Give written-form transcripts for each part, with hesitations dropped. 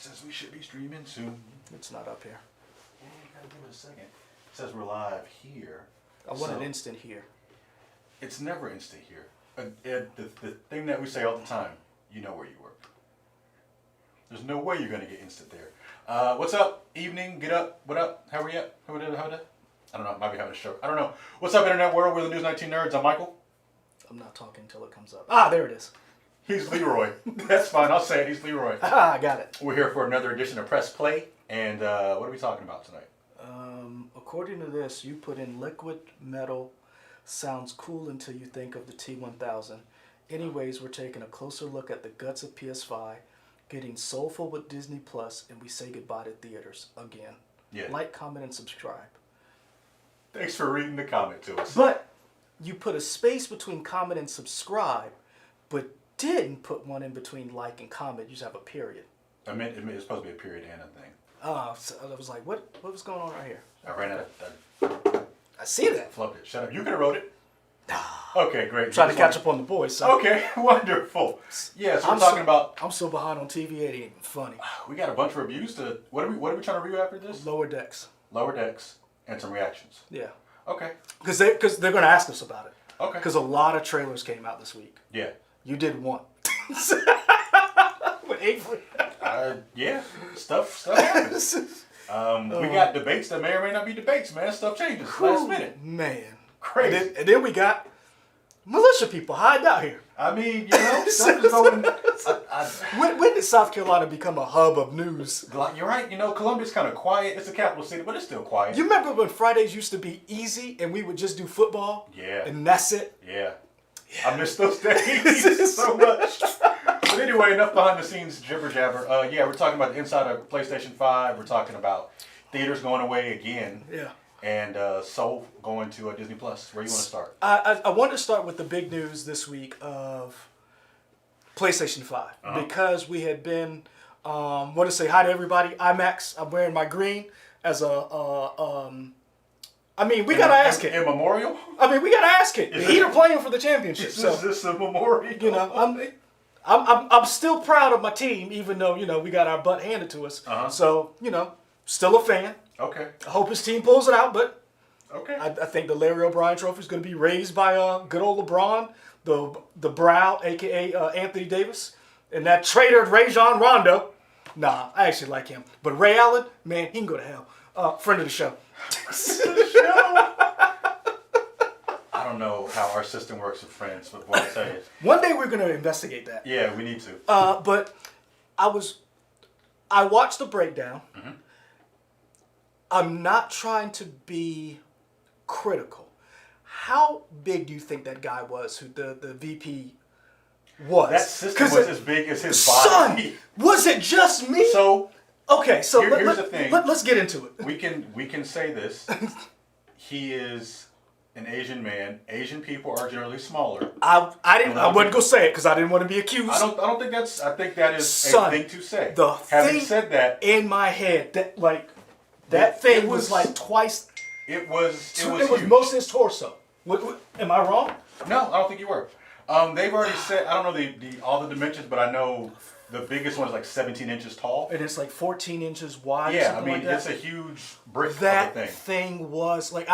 says we should be streaming soon. It's not up here. Yeah, you gotta give it a second. It says we're live here. I want an instant here. It's never instant here. The thing that we say all the time, you know where you work. There's no way you're gonna get instant there. What's up? Evening, get up, what up? How are you? How did? I don't know, might be having a stroke. I don't know. What's up, Internet World? We're the News 19 Nerds. I'm Michael. I'm not talking until it comes up. Ah, there it is. He's Leroy. That's fine, I'll say it. He's Leroy. Ah, I got it. We're here for another edition of Press Play. And what are we talking about tonight? According to this, you put in liquid metal. Sounds cool until you think of the T1000. Anyways, we're taking a closer look at the guts of PS5, getting Soulful with Disney Plus, and we say goodbye to theaters again. Yeah. Like, comment, and subscribe. Thanks for reading the comment to us. But you put a space between comment and subscribe, but didn't put one in between like and comment. You just have a period. I meant it's supposed to be a period and a thing. So I was like, what was going on right here? I ran out of I see that. flubbed it. Shut up. You could have wrote it. Okay, great. Trying to catch up on the boys. So. Okay, wonderful. Yeah, so we're talking about. I'm so behind on TV, it ain't even funny. We got a bunch of reviews to. What are we trying to review after this? Lower Decks. Lower Decks and some reactions. Yeah. Okay. Because they're going to ask us about it. Okay. Because a lot of trailers came out this week. Yeah. You did one. With Avery. Yeah. Stuff happens. We got debates that may or may not be debates, man. Stuff changes last minute. Man. Crazy. And then we got militia people hiding out here. I mean, you know, stuff is going. When did South Carolina become a hub of news? You're right. You know, Columbia's kind of quiet. It's the capital city, but it's still quiet. You remember when Fridays used to be easy and we would just do football? Yeah. And that's it? Yeah. I miss those days so much. But anyway, enough behind the scenes jibber jabber. Yeah, we're talking about the inside of PlayStation 5. We're talking about theaters going away again. Yeah. And Soul going to Disney Plus. Where you want to start? I want to start with the big news this week of PlayStation 5. Because we had been, want to say hi to everybody. IMAX, I'm wearing my green as a, I mean, we got to ask it. In memorial? I mean, we got to ask it. The Heat are playing for the championship. Is this a memorial? You know, I'm still proud of my team, even though, you know, we got our butt handed to us. So, you know, still a fan. Okay. I hope his team pulls it out, but okay. I think the Larry O'Brien Trophy is going to be raised by good old LeBron, the Brow, a.k.a. Anthony Davis, and that traitor Rajon Rondo. Nah, I actually like him. But Ray Allen, man, he can go to hell. Friend of the show. I don't know how our system works with friends, but what I tell you. One day we're going to investigate that. Yeah, we need to. But I watched the breakdown. Mm-hmm. I'm not trying to be critical. How big do you think that guy was, who the VP was? That system was as big as his body. Son, was it just me? So okay, so here's the thing. Let's get into it. We can say this. He is an Asian man. Asian people are generally smaller. I wouldn't go say it because I didn't want to be accused. I don't think that's. I think that is Son, a thing to say. Having said that, in my head, that thing was like twice. It was huge. Most of his torso. Am I wrong? No, I don't think you were. They've already said. I don't know all the dimensions, but I know the biggest one is like 17 inches tall. And it's like 14 inches wide. Yeah, or something it's a huge brick that of a thing. Thing was like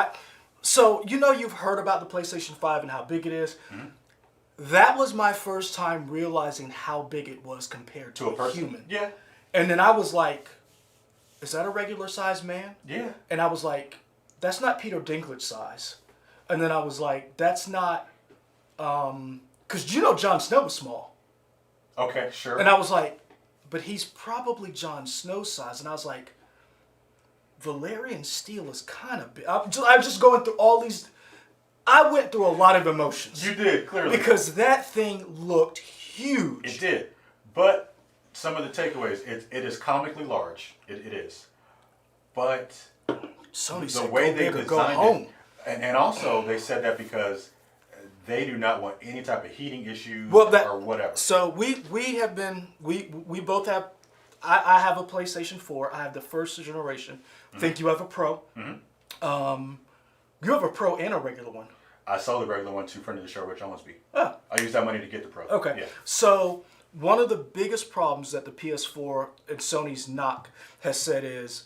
So you know you've heard about the PlayStation 5 and how big it is. Mm-hmm. That was my first time realizing how big it was compared to a human. Yeah. And then I was like, is that a regular size man? Yeah. And I was like, that's not Peter Dinklage size. And then I was like, that's not, because you know Jon Snow was small. Okay, sure. And I was like, but he's probably Jon Snow size. And I was like, Valerian Steel is kind of big. I'm just going through all these. I went through a lot of emotions. You did, clearly. Because that thing looked huge. It did. But some of the takeaways, it is comically large. It is. But Sony the way they designed it. And also, they said that because they do not want any type of heating issues or whatever. So we both have. I have a PlayStation 4. I have the first generation. Mm-hmm. I think you have a Pro. Mm-hmm. You have a Pro and a regular one. I sold the regular one to a friend of the show, Rich Owensby. Oh. I used that money to get the Pro. Okay. Yeah. So one of the biggest problems that the PS4 and Sony's knock has said is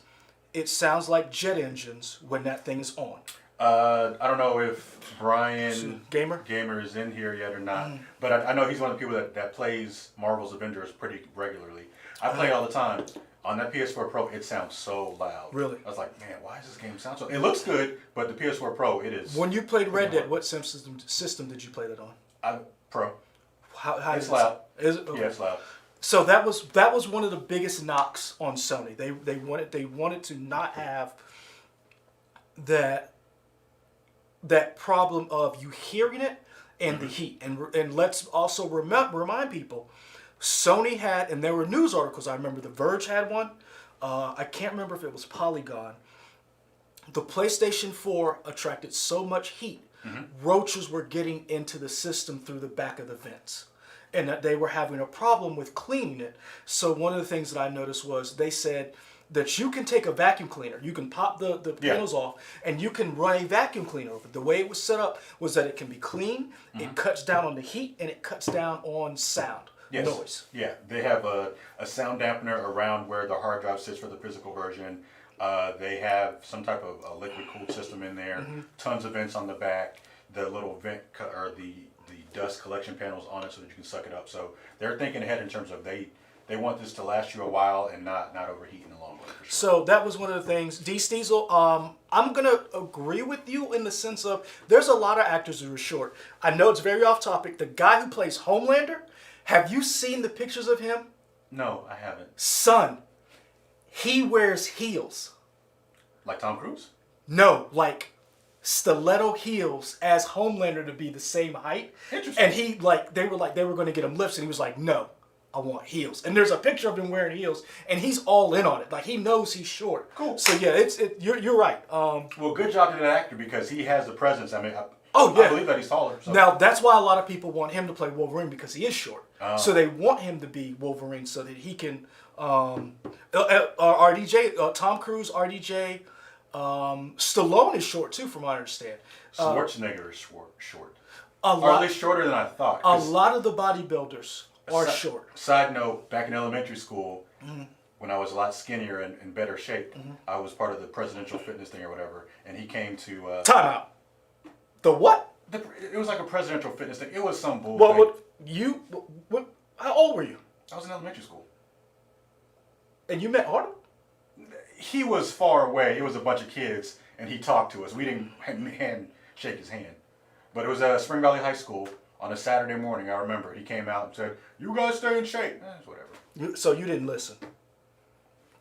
it sounds like jet engines when that thing is on. I don't know if Brian Gamer is in here yet or not, but I know he's one of the people that plays Marvel's Avengers pretty regularly. I play all the time. On that PS4 Pro, it sounds so loud. Really? I was like, man, why does this game sound so... It looks good, but the PS4 Pro, it is... When you played Red Dead, what system did you play that on? Pro. How It's loud. Is it? Okay. Yeah, it's loud. So that was one of the biggest knocks on Sony. They wanted to not have that problem of you hearing it and the heat. And let's also remind people, Sony had, and there were news articles. I remember The Verge had one. I can't remember if it was Polygon. The PlayStation 4 attracted so much heat, roaches were getting into the system through the back of the vents, and that they were having a problem with cleaning it. So one of the things that I noticed was they said that you can take a vacuum cleaner, you can pop the panels off, and you can run a vacuum cleaner over it. The way it was set up was that it can be clean, it cuts down on the heat, and it cuts down on sound. Yes. Noise. Yeah, they have a sound dampener around where the hard drive sits for the physical version. They have some type of a liquid cooled system in there. Tons of vents on the back. The little vent or the dust collection panels on it so that you can suck it up. So they're thinking ahead in terms of they want this to last you a while and not overheat in the long run. For sure. So that was one of the things. D. Steezel, I'm gonna agree with you in the sense of there's a lot of actors who are short. I know it's very off topic. The guy who plays Homelander. Have you seen the pictures of him? No, I haven't. Son, he wears heels. Like Tom Cruise? No, like stiletto heels as Homelander to be the same height. Interesting. And they were going to get him lifts, and he was like, no, I want heels. And there's a picture of him wearing heels, and he's all in on it. Like he knows he's short. Cool. So yeah, you're right. Well, good job to that actor because he has the presence. I mean, Oh yeah. I believe that he's taller. So. Now that's why a lot of people want him to play Wolverine because he is short. So they want him to be Wolverine so that he can RDJ, Tom Cruise, RDJ, Stallone is short too, from what I understand. Schwarzenegger is short. Or at least shorter than I thought. A lot of the bodybuilders are short. Side note: back in elementary school, when I was a lot skinnier and in better shape, I was part of the presidential fitness thing or whatever, and he came to. Time out. The what? It was like a presidential fitness thing. It was some bull. Well, how old were you? I was in elementary school. And you met Arnold? He was far away. It was a bunch of kids, and he talked to us. We didn't shake his hand. But it was at Spring Valley High School on a Saturday morning, I remember. He came out and said, you guys stay in shape. It's whatever. So you didn't listen.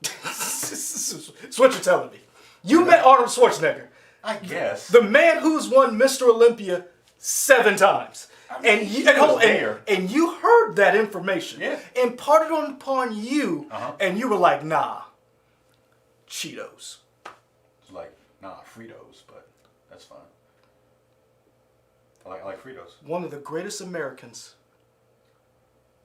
That's what you're telling me. You met Arnold Schwarzenegger. I guess. The man who's won Mr. Olympia 7 times. I mean, and you heard that information. Yeah. Imparted upon you, and you were like, nah, Cheetos. It's like, nah, Fritos, but that's fine. I like Fritos. One of the greatest Americans.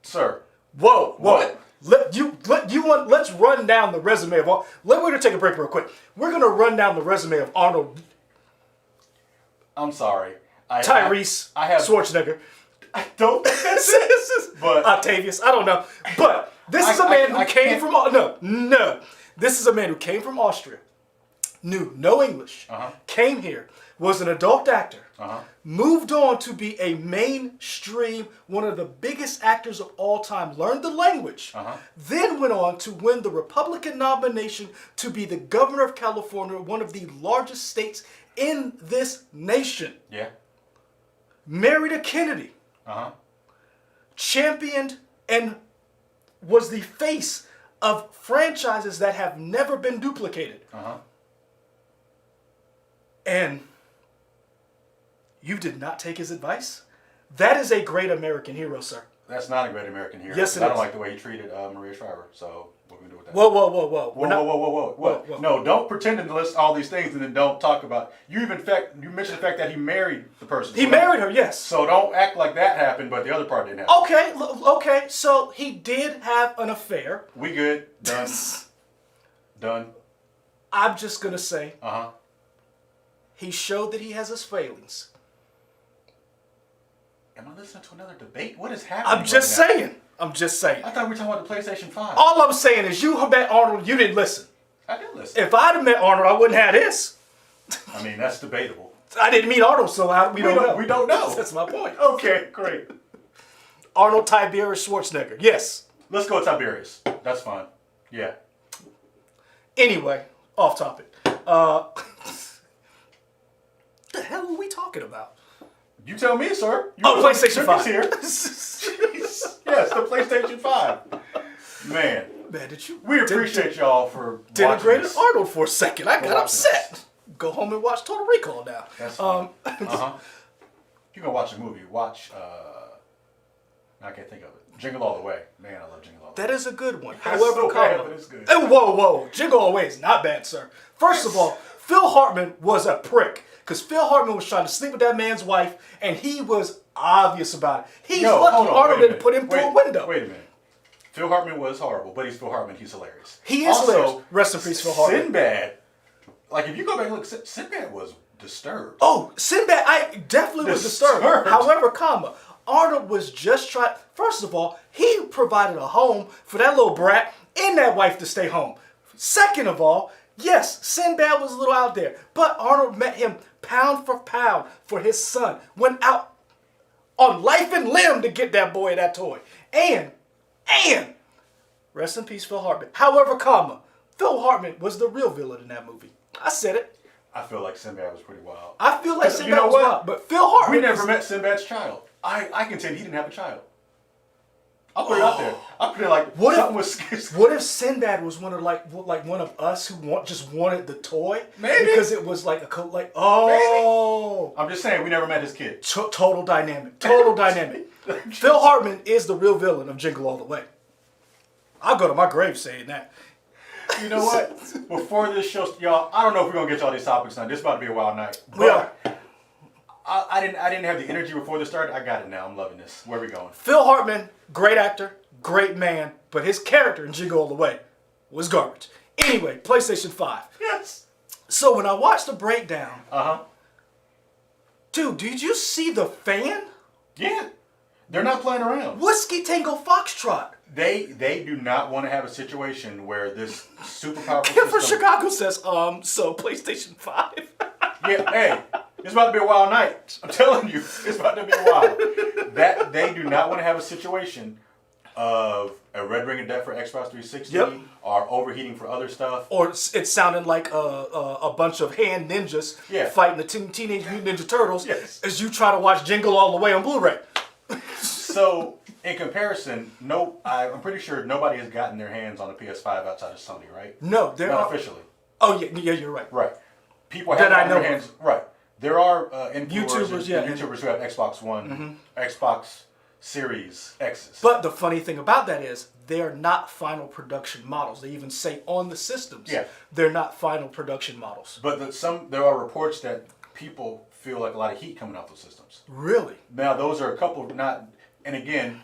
Sir. Whoa. What? Let's run down the resume of all. We're gonna take a break real quick. We're gonna run down the resume of Arnold. I'm sorry. Tyrese Schwarzenegger. I don't think that's it. But Octavius. I don't know. But this is a man who came from no. This is a man who came from Austria, knew no English, came here, was an adult actor, moved on to be a mainstream, one of the biggest actors of all time, learned the language, then went on to win the Republican nomination to be the governor of California, one of the largest states in this nation. Yeah. Married a Kennedy. Championed and was the face of franchises that have never been duplicated. And you did not take his advice? That is a great American hero, sir. That's not a great American hero. Yes, it is. I don't like the way he treated Maria Shriver. So what are we going to do with that? Whoa. No, don't pretend to list all these things and then don't talk about. You mentioned the fact that he married the person. He married her, yes. So don't act like that happened, but the other part didn't happen. Okay. So he did have an affair. We good. Done. Done. I'm just gonna say. He showed that he has his failings. Am I listening to another debate? What is happening? I'm just saying. I'm just saying. I thought we were talking about the PlayStation 5. All I'm saying is you met Arnold, you didn't listen. I did listen. If I'd have met Arnold, I wouldn't have this. I mean, that's debatable. I didn't meet Arnold, so we don't know. We don't know. That's my point. Okay, great. Arnold Tiberius Schwarzenegger. Yes. Let's go with Tiberius. That's fine. Yeah. Anyway, off topic. What the hell are we talking about? You tell me, sir. PlayStation 5. Here. Jeez. Yes, the PlayStation 5. Man, did you? We appreciate y'all for denigrated Arnold for a second. I got upset. This. Go home and watch Total Recall now. That's fine. You're gonna watch a movie. Watch. I can't think of it. Jingle All the Way. Man, I love Jingle All the Way. That is a good one. That's However, so bad, but it's good. Whoa. Jingle All the Way is not bad, sir. First of all, Phil Hartman was a prick. Because Phil Hartman was trying to sleep with that man's wife, and he was obvious about it. He's lucky Arnold didn't put him through a window. Wait a minute. Phil Hartman was horrible, but he's Phil Hartman. He's hilarious. He is hilarious. Rest in peace, Phil Hartman. Sinbad. Like, if you go back and look, Sinbad was disturbed. Oh, Sinbad, I definitely was disturbed. However, Arnold was just trying. First of all, he provided a home for that little brat and that wife to stay home. Second of all, yes, Sinbad was a little out there, but Arnold met him pound for pound for his son. Went out on life and limb to get that boy that toy. And, rest in peace, Phil Hartman. However, Phil Hartman was the real villain in that movie. I said it. I feel like Sinbad was pretty wild. I feel like Sinbad was wild, but Phil Hartman... We never met Sinbad's child. I can tell you he didn't have a child. I'll put it out there. I'll put it like something was. What if Sinbad was one of one of us who just wanted the toy? Maybe because it was like a Maybe. I'm just saying we never met his kid. Total dynamic. Phil Hartman is the real villain of Jingle All the Way. I'll go to my grave saying that. You know what? Before this show, y'all, I don't know if we're gonna get y'all these topics done. This is about to be a wild night. We are. I didn't have the energy before this started. I got it now. I'm loving this. Where are we going? Phil Hartman, great actor, great man, but his character in Jingle All the Way was garbage. Anyway, PlayStation 5. Yes. So when I watched the breakdown, dude, did you see the fan? Yeah. They're not playing around. Whiskey Tango Foxtrot. They do not want to have a situation where this super powerful Kim from system... Chicago says, so PlayStation 5. Yeah, hey, it's about to be a wild night. I'm telling you, it's about to be a wild. That they do not want to have a situation of a red ring of death for Xbox 360 or overheating for other stuff. Or it's sounding like a bunch of hand ninjas fighting the Teenage Mutant Ninja Turtles as you try to watch Jingle All the Way on Blu-ray. So, in comparison, I'm pretty sure nobody has gotten their hands on a PS5 outside of Sony, right? No, not officially. Oh yeah, you're right. Right. People have gotten their hands. Right. There are YouTubers who have Xbox One, Xbox Series X's. But the funny thing about that is they're not final production models. They even say on the systems, they're not final production models. But there are reports that people feel like a lot of heat coming off those systems. Really? Now those are a couple and again,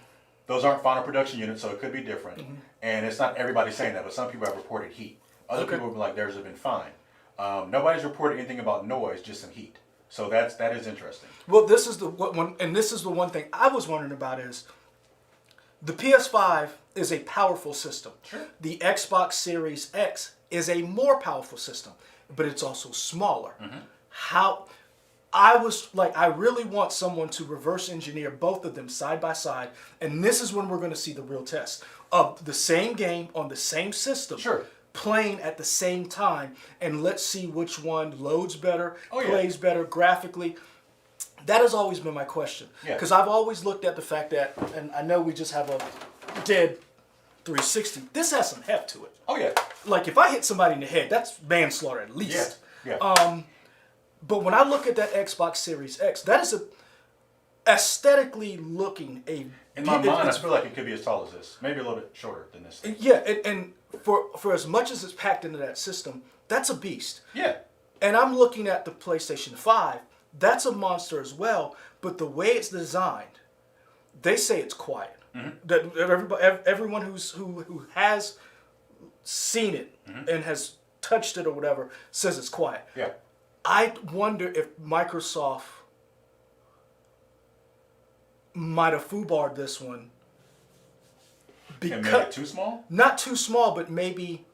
those aren't final production units, so it could be different. And it's not everybody saying that, but some people have reported heat. Other people have been like, theirs have been fine. Nobody's reported anything about noise, just some heat. So that is interesting. Well, this is the one thing I was wondering about is the PS5 is a powerful system. Sure. The Xbox Series X is a more powerful system, but it's also smaller. How I was like, I really want someone to reverse engineer both of them side by side, and this is when we're going to see the real test of the same game on the same system. Sure. Playing at the same time, and let's see which one loads better, plays better graphically. That has always been my question. Because I've always looked at the fact that, and I know we just have a dead 360. This has some heft to it. Oh yeah. Like if I hit somebody in the head, that's manslaughter at least. Yeah. But when I look at that Xbox Series X, that is a aesthetically looking a. In my mind, I feel like it could be as tall as this, maybe a little bit shorter than this. Yeah, and for as much as it's packed into that system, that's a beast. Yeah. And I'm looking at the PlayStation 5. That's a monster as well. But the way it's designed, they say it's quiet. That everyone who has seen it and has touched it or whatever says it's quiet. Yeah. I wonder if Microsoft might have foobarred this one. And made it too small? Not too small, but maybe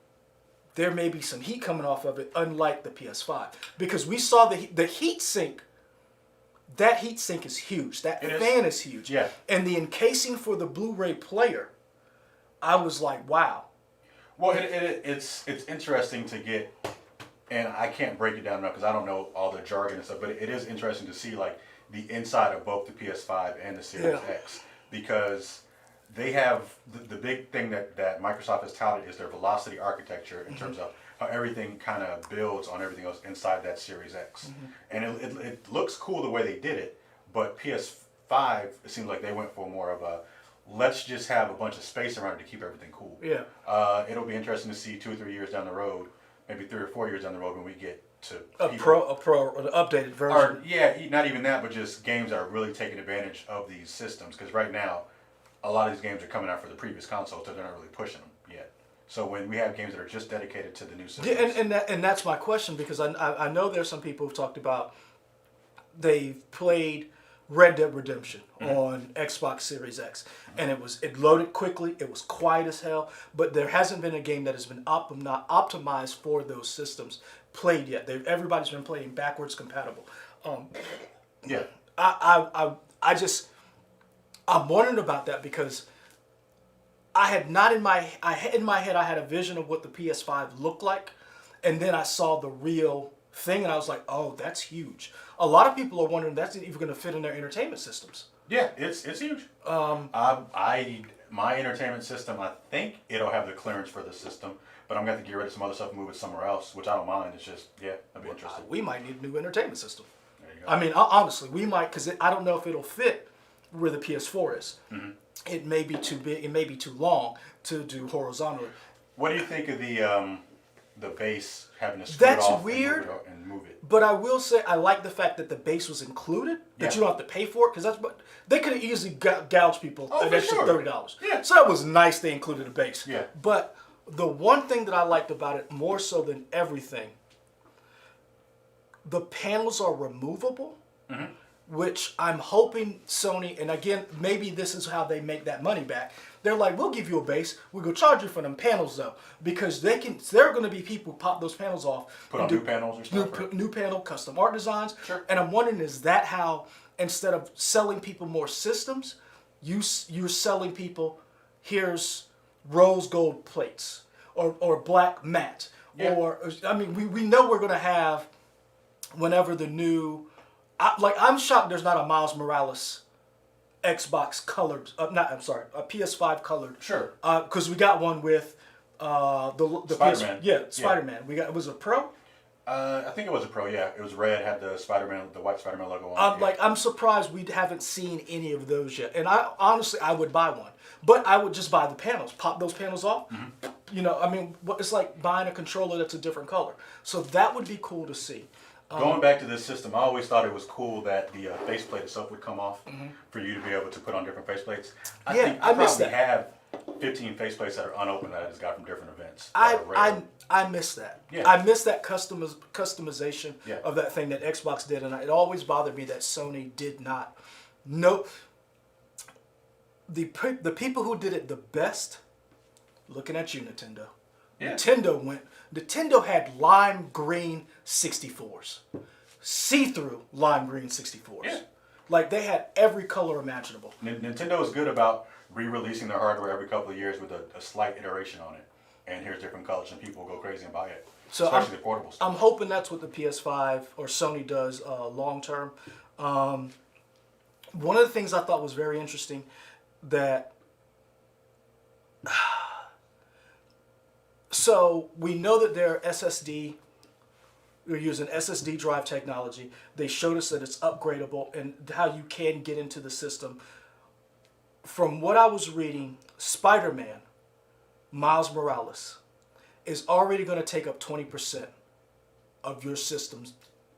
there may be some heat coming off of it, unlike the PS5. Because we saw the heat sink. That heat sink is huge. That fan is huge. Yeah. And the encasing for the Blu-ray player, I was like, wow. Well, it's interesting to get, and I can't break it down enough because I don't know all the jargon and stuff, but it is interesting to see like the inside of both the PS5 and the Series X, because they have the big thing that Microsoft has touted is their velocity architecture in terms of how everything kind of builds on everything else inside that Series X. And it looks cool the way they did it, but PS5, it seems like they went for more of a, let's just have a bunch of space around it to keep everything cool. Yeah. It'll be interesting to see 2 or 3 years down the road, maybe 3 or 4 years down the road when we get to an updated version. Or, yeah, not even that, but just games that are really taking advantage of these systems. Because right now, a lot of these games are coming out for the previous consoles, so they're not really pushing them yet. So when we have games that are just dedicated to the new systems. Yeah, and that's my question, because I know there's some people who've talked about they've played Red Dead Redemption on Xbox Series X, and it loaded quickly, it was quiet as hell, but there hasn't been a game that has been optimized for those systems played yet. Everybody's been playing backwards compatible. Yeah. I'm wondering about that, because I had not in my head I had a vision of what the PS5 looked like, and then I saw the real thing and I was like, oh, that's huge. A lot of people are wondering that's even going to fit in their entertainment systems. Yeah, it's huge. My entertainment system, I think it'll have the clearance for the system, but I'm going to have to get rid of some other stuff and move it somewhere else, which I don't mind. It's just, yeah, I'd be interested. We might need a new entertainment system. There you go. I mean, honestly, we might, because I don't know if it'll fit where the PS4 is. It may be too big, it may be too long to do horizontally. What do you think of the base having to scoot That's off weird, and move it? but I will say I like the fact that the base was included, that you don't have to pay for it, because that's what they could have easily gouged people an extra $30. Yeah. So that was nice they included a base. Yeah. But the one thing that I liked about it more so than everything, the panels are removable. Which I'm hoping Sony, and again, maybe this is how they make that money back. They're like, we'll give you a base, we're going to charge you for them panels though. Because there are going to be people who pop those panels off. Put on new panels or stuff? New panel, custom art designs. Sure. And I'm wondering, is that how, instead of selling people more systems, you're selling people, here's rose gold plates, or black matte. Yeah. Or, I mean, we know we're going to have, whenever the new... I'm shocked there's not a Miles Morales Xbox colored, a PS5 colored. Sure. Because we got one with the Spider-Man. Spider-Man. Was it Pro? I think it was a Pro, yeah. It was red, had the white Spider-Man logo on it. I'm surprised we haven't seen any of those yet. And I would buy one. But I would just buy the panels, pop those panels off. You know, I mean, it's like buying a controller that's a different color. So that would be cool to see. Going back to this system, I always thought it was cool that the faceplate itself would come off for you to be able to put on different faceplates. I think I probably have 15 faceplates that are unopened that I just got from different events. I miss that. Yeah. I miss that customization Yeah. of that thing that Xbox did, and it always bothered me that Sony did not. No, the people who did it the best, looking at you, Nintendo. Yeah. Nintendo had lime green 64s. See-through lime green 64s. Yeah. Like, they had every color imaginable. Nintendo is good about re-releasing their hardware every couple of years with a slight iteration on it. And here's different colors, and people will go crazy and buy it. So especially the portable stuff. I'm hoping that's what the PS5 or Sony does long term. One of the things I thought was very interesting that... So we know that they're using SSD drive technology. They showed us that it's upgradable and how you can get into the system. From what I was reading, Spider-Man, Miles Morales, is already going to take up 20% of your system's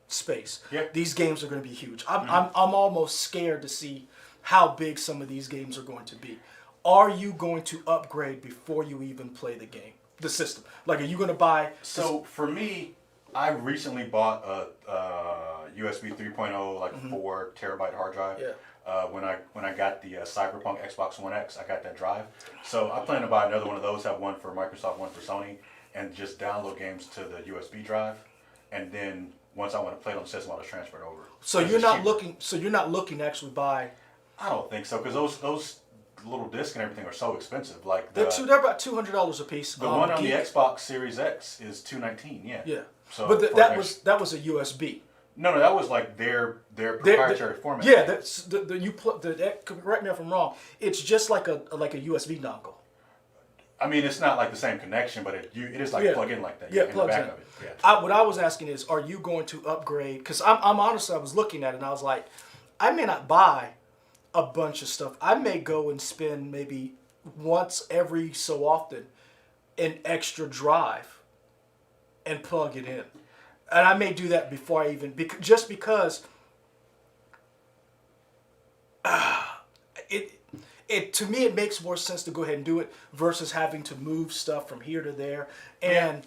space. Yeah. These games are going to be huge. I'm almost scared to see how big some of these games are going to be. Are you going to upgrade before you even play the game? The system. Like, are you going to buy... So, for me, I recently bought a USB 3.0 like 4 terabyte hard drive. Yeah. When I got the Cyberpunk Xbox One X, I got that drive. So I plan to buy another one of those. Have one for Microsoft, one for Sony, and just download games to the USB drive. And then once I want to play it on the system, I'll just transfer it over. So you're not looking. So you're not looking to actually buy. I don't think so, because those little discs and everything are so expensive. Like They're about $200 a piece. the one on the Xbox Series X is $219. Yeah. Yeah. So but that was a USB. No, that was like their proprietary format. Yeah, that's correct me if I'm wrong. It's just like a USB dongle. I mean, it's not like the same connection, but it is like plug in like that. Yeah, in the plugs back in. of it. Yeah. What I was asking is, are you going to upgrade? Because I'm honestly, I was looking at it and I was like, I may not buy a bunch of stuff. I may go and spend maybe once every so often an extra drive and plug it in. And I may do that before I even, just because it to me it makes more sense to go ahead and do it versus having to move stuff from here to there. And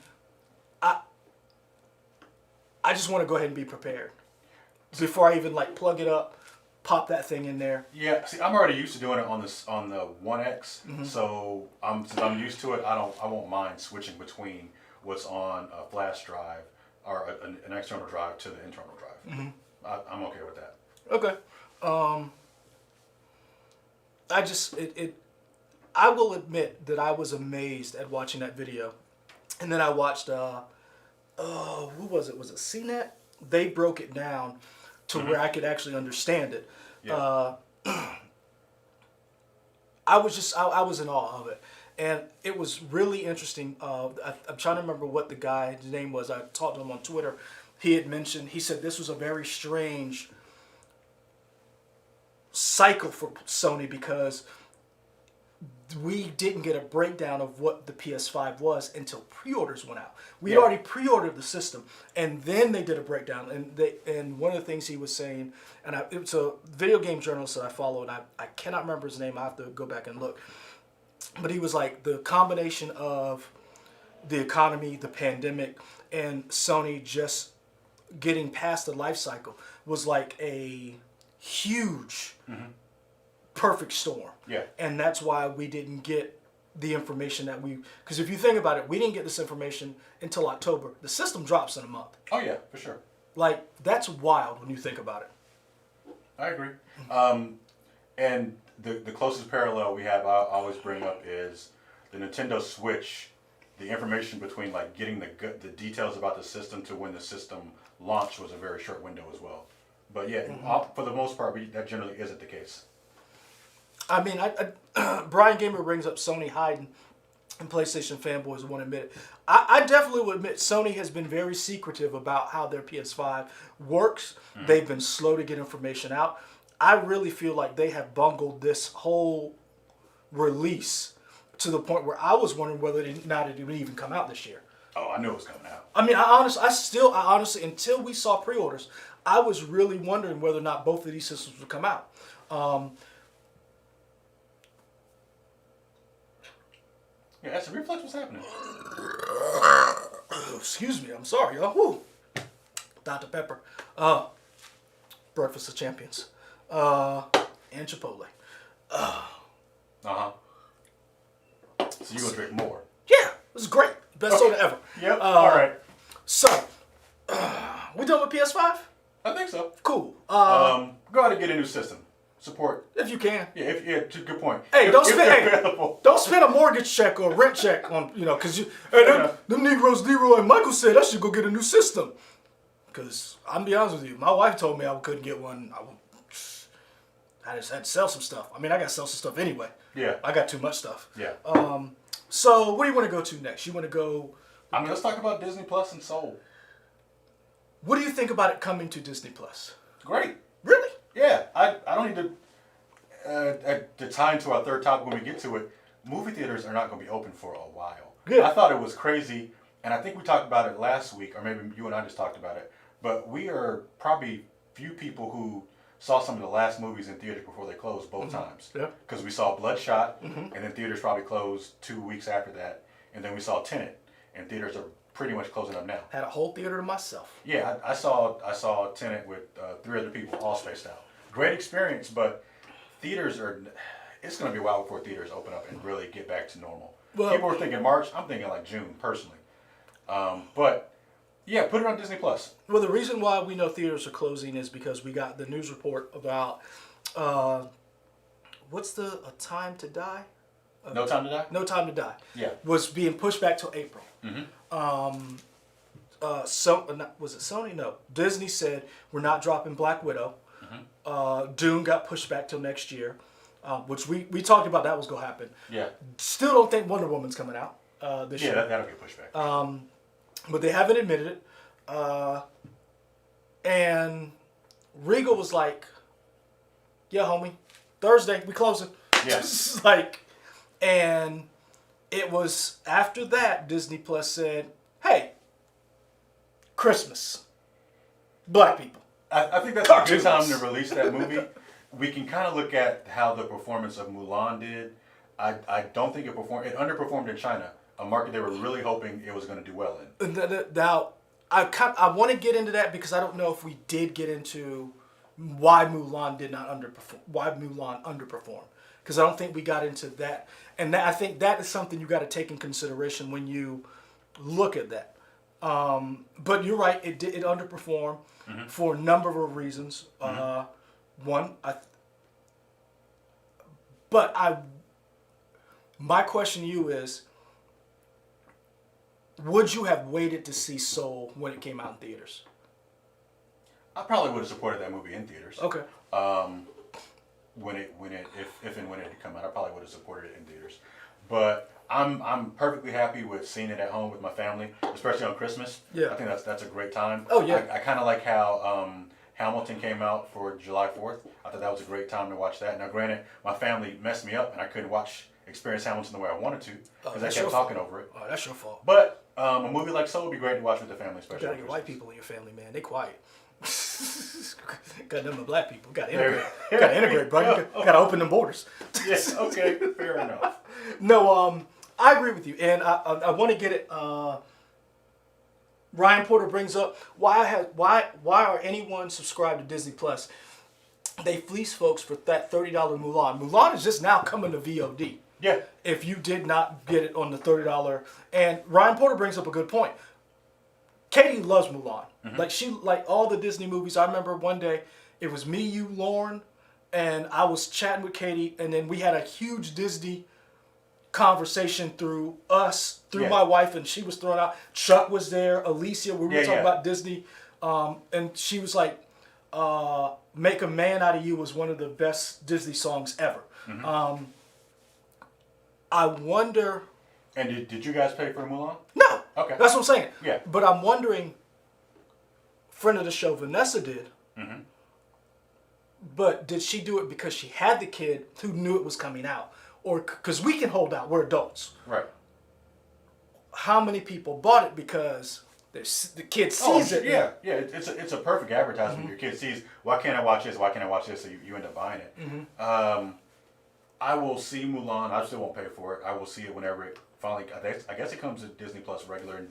I just want to go ahead and be prepared before I even like plug it up, pop that thing in there. Yeah, see, I'm already used to doing it on the One X, so since I'm used to it, I won't mind switching between what's on a flash drive or an external drive to the internal drive. I'm okay with that. Okay. I will admit that I was amazed at watching that video, and then I watched who was it? Was it CNET? They broke it down to where I could actually understand it. Yeah. I was in awe of it, and it was really interesting. I'm trying to remember what the guy's name was. I talked to him on Twitter. He said this was a very strange cycle for Sony because we didn't get a breakdown of what the PS5 was until pre-orders went out. We had already pre-ordered the system, and then they did a breakdown. And one of the things he was saying, and it's a video game journalist that I follow, and I cannot remember his name. I have to go back and look. But he was like, the combination of the economy, the pandemic, and Sony just getting past the life cycle was like a huge perfect storm. Yeah. And that's why we didn't get the information because if you think about it, we didn't get this information until October. The system drops in a month. Oh yeah, for sure. Like, that's wild when you think about it. I agree. And the closest parallel we have, I always bring up, is the Nintendo Switch. The information between like getting the details about the system to when the system launched was a very short window as well. But yeah, for the most part, that generally isn't the case. I mean, Brian Gamer brings up Sony hiding, and PlayStation fanboys won't admit it. I definitely would admit Sony has been very secretive about how their PS5 works. They've been slow to get information out. I really feel like they have bungled this whole release to the point where I was wondering whether it would even come out this year. Oh, I knew it was coming out. I mean, I honestly, until we saw pre-orders, I was really wondering whether or not both of these systems would come out. Yeah, that's a reflex. What's happening? Excuse me, I'm sorry, y'all. Woo. Dr. Pepper. Breakfast of Champions. And Chipotle. So you're going to drink more? Yeah, this is great. Best soda ever. Yep. All right. So, we done with PS5? I think so. Cool. Go out and get a new system. Support. If you can. Yeah, good point. Hey, don't spend a mortgage check or a rent check on, because them Negroes, Leroy and Michael said I should go get a new system. Because I'm be honest with you, my wife told me I couldn't get one. I just had to sell some stuff. I mean, I got to sell some stuff anyway. Yeah. I got too much stuff. Yeah. So, what do you want to go to next? You want to go... I mean, let's talk about Disney Plus and Soul. What do you think about it coming to Disney Plus? Great. Really? Yeah. I don't need to tie into our third topic when we get to it. Movie theaters are not going to be open for a while. Good. I thought it was crazy, and I think we talked about it last week, or maybe you and I just talked about it, but we are probably few people who saw some of the last movies in theaters before they closed both times. Yeah. Because we saw Bloodshot, and then theaters probably closed 2 weeks after that, and then we saw Tenet. and theaters are pretty much closing up now. Had a whole theater to myself. Yeah, I saw Tenet with 3 other people, all spaced out. Great experience, but theaters are. It's going to be a while before theaters open up and really get back to normal. Well, People were thinking March. I'm thinking like June, personally. But yeah, put it on Disney Plus. Well, the reason why we know theaters are closing is because we got the news report about what's A Time to Die? No Time to Die. No Time to Die. Yeah. Was being pushed back till April. Mm-hmm. Was it Sony? No. Disney said we're not dropping Black Widow. Dune got pushed back till next year, which we talked about that was gonna happen. Yeah. Still don't think Wonder Woman's coming out this year. Yeah, that'll get pushed back. But they haven't admitted it. And Regal was like, "Yeah, homie, Thursday we closing." Yeah. Like, and it was after that Disney Plus said, "Hey, Christmas, black people." I think that's Cartoons. a good time to release that movie. We can kind of look at how the performance of Mulan did. I don't think it performed. It underperformed in China, a market they were really hoping it was going to do well in. Now, I want to get into that because I don't know if we did get into why Mulan did not underperform. Why Mulan underperformed? Because I don't think we got into that, and I think that is something you got to take in consideration when you look at that. But you're right; it underperformed for a number of reasons. My question to you is: would you have waited to see Soul when it came out in theaters? I probably would have supported that movie in theaters. Okay. If and when it had come out, I probably would have supported it in theaters. But I'm perfectly happy with seeing it at home with my family, especially on Christmas. Yeah. I think that's a great time. Oh, yeah. I kind of like how Hamilton came out for July 4th. I thought that was a great time to watch that. Now, granted, my family messed me up and I couldn't experience Hamilton the way I wanted to because I kept talking over it. Oh, that's your fault. But a movie like Soul would be great to watch with the family, You especially. gotta get white people in your family, man. They quiet. Got them and black people. Gotta integrate. Gotta integrate, bro. You gotta open them borders. Yes. Okay. Fair enough. No, I agree with you, and I want to get it. Ryan Porter brings up why are anyone subscribed to Disney Plus? They fleece folks for that $30 Mulan. Mulan is just now coming to VOD. Yeah. If you did not get it on the $30, and Ryan Porter brings up a good point. Katie loves Mulan. Like all the Disney movies. I remember one day it was me, you, Lauren, and I was chatting with Katie, and then we had a huge Disney conversation through my wife, and she was throwing out. Chuck was there, Alicia. We were talking about Disney, and she was like, "Make a Man Out of You" was one of the best Disney songs ever. I wonder. And did you guys pay for Mulan? No. Okay. That's what I'm saying. Yeah. But I'm wondering. Friend of the show, Vanessa did. But did she do it because she had the kid who knew it was coming out, or because we can hold out? We're adults. Right. How many people bought it because the kid sees it? Yeah. It's a perfect advertisement. Your kid sees, why can't I watch this? Why can't I watch this? So you end up buying it. I will see Mulan. I still won't pay for it. I will see it whenever it finally. I guess it comes to Disney Plus regular in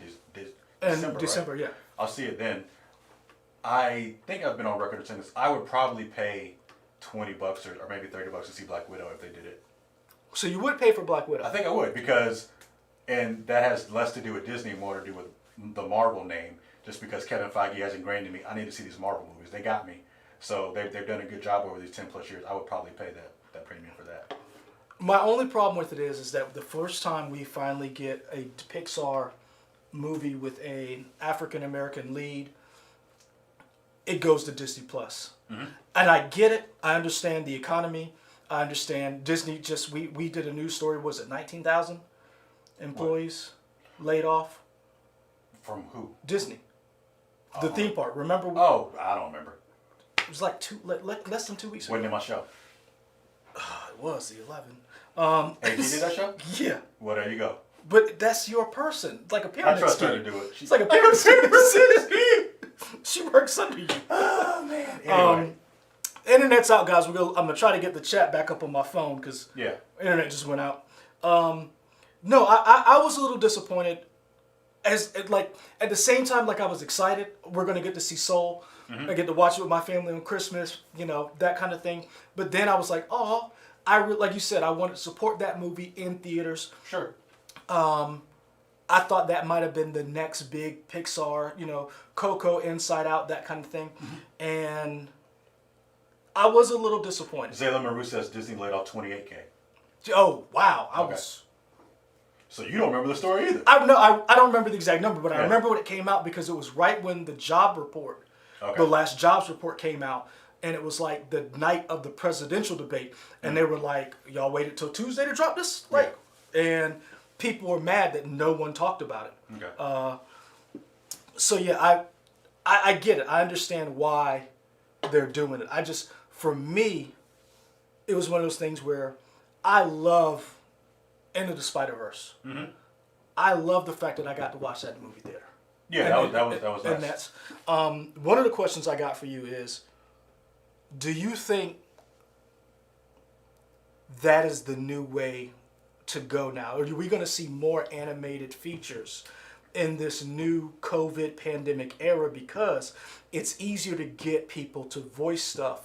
December. Right? Yeah. I'll see it then. I think I've been on record saying this. I would probably pay $20 or maybe $30 to see Black Widow if they did it. So you would pay for Black Widow? I think I would because, and that has less to do with Disney, more to do with the Marvel name. Just because Kevin Feige has ingrained in me, I need to see these Marvel movies. They got me, so they've done a good job over these 10+ years. I would probably pay that premium for that. My only problem with it is that the first time we finally get a Pixar movie with an African American lead, it goes to Disney Plus. And I get it. I understand the economy. I understand Disney we did a news story. Was it 19,000 employees laid off? From who? Disney. The theme park. Remember? Oh, I don't remember. It was like less than 2 weeks ago. Wasn't in my show. It was the 11. Hey, you did that show? Yeah. Well, there you go. But that's your person. It's like a pyramid I trust scheme. her to do it. It's like a pyramid scheme. She works under you. Oh, man. Anyway. Internet's out, guys. I'm gonna try to get the chat back up on my phone because internet just went out. No, I was a little disappointed, like at the same time, like I was excited. We're gonna get to see Soul. I get to watch it with my family on Christmas. You know, that kind of thing. But then I was like, oh, like you said, I wanted to support that movie in theaters. Sure. I thought that might have been the next big Pixar, you know, Coco, Inside Out, that kind of thing. And I was a little disappointed. Zayla Maru says Disney laid off 28K. Oh, wow. I Okay. was... So you don't remember the story either. I don't remember the exact number, but I Yeah. remember when it came out because it was right when the job report, Okay. the last jobs report came out. And it was like the night of the presidential debate. And they were like, y'all waited till Tuesday to drop this? Like, and people were mad that no one talked about it. Okay. So yeah, I get it. I understand why they're doing it. For me, it was one of those things where I love Into the Spider-Verse. I love the fact that I got to watch that in the movie theater. Yeah, that was nice. And that's one of the questions I got for you is, do you think that is the new way to go now? Or are we going to see more animated features in this new COVID pandemic era because it's easier to get people to voice stuff